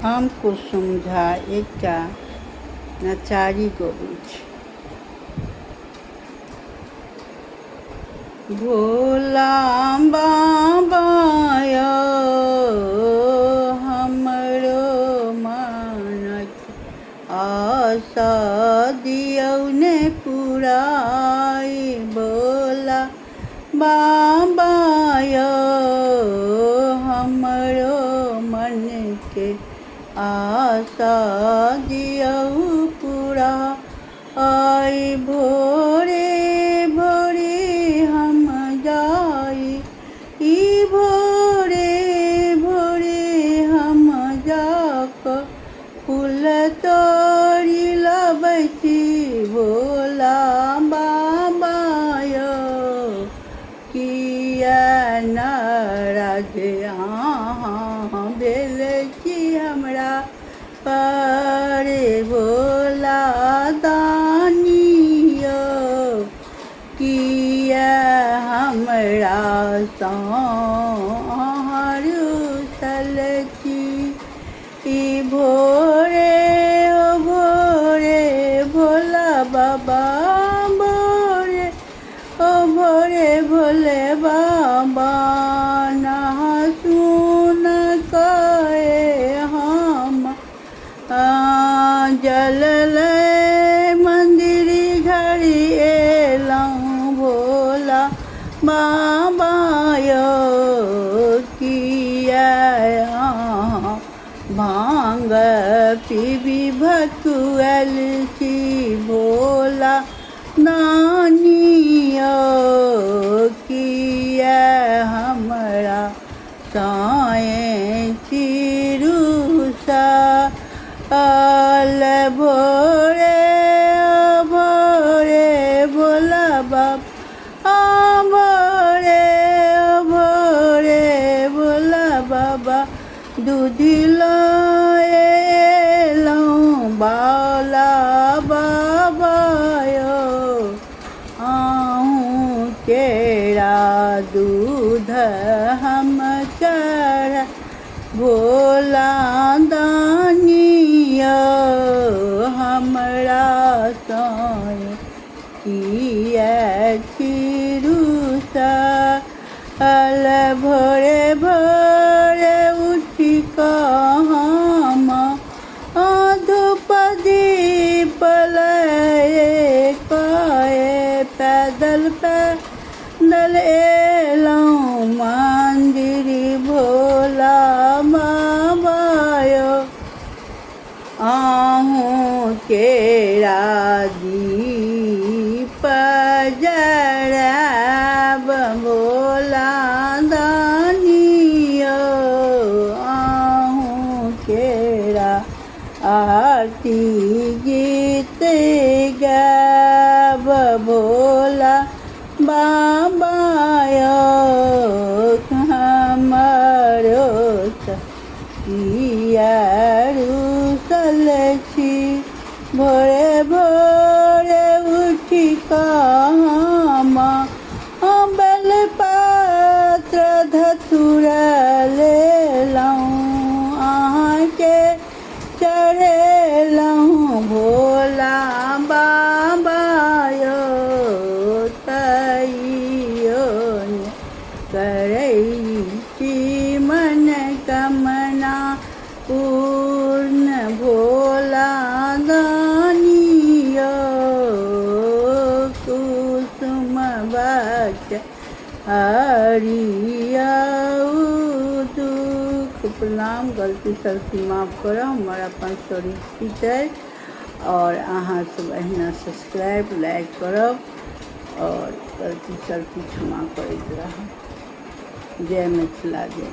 हमको समझा एकटा नचारी गबै छै। भोला बाबा यौ हमरो मनक आशा दियौ ने पुराई। भोला बाबा यौ हमरो मन के आशा दियौ पुराई। भोरे भोरे हम जाई, भोरे भोरे हम जाकऽ फूल तोड़ी लबै छी। भोला बाबा यौ किया नाराज अहाँ भेल छी हमरा पर। भोला दानी यौ किया हमरा सँ अहाँ रुसल छी। भोरे भोरे भोला बाबा भोरे भोरे भोले बाबा नहासुन कए हम जल लै मंदिर घड़ी एलहुँ। भोला बाबा यौ किया अहाँ भांग पीबी भकुआएल छी। भोला दानी यौ किया हमरा साए चिरुसल। भोरे भोरे भोला बाबा भोरे भोरे भोला बाबा दूध लए एलहुँ। भोला बाबा यौ अहूँ केरा दूध हम चढ़ा। भोला दानी यौ हमरा साए किया चिरुसल। भोरे भोरे उठि कऽ हम धूप दीप लए कए पैदल पैदल एलहुँ मंदिर। भोला बाबा यौ अहूँ केरा दीप जराब। भोला दानी यौ अहूँ केरा आरती गीत गाब। भोला बाबा यौ हमरो किया रुसल छी। भोरे भोरे उठि कऽ हम बेलपत्र धतूरा लेलहुँ अहाँके चढ़ेलहुँ। भोला बाबा यौ तैयो ने करै छी मनोकामना पूर्ण। भोला दानी यौ कुसुम बक्ष हरियौ दुख। प्रणाम, गलती सलती माफ करब, हमर अपन स्टोरी ठीक अइ और अहाँ सब अहिना सब्सक्राइब लाइक करब और गलती सलती क्षमा करैत रहब। जय मिथिला जय।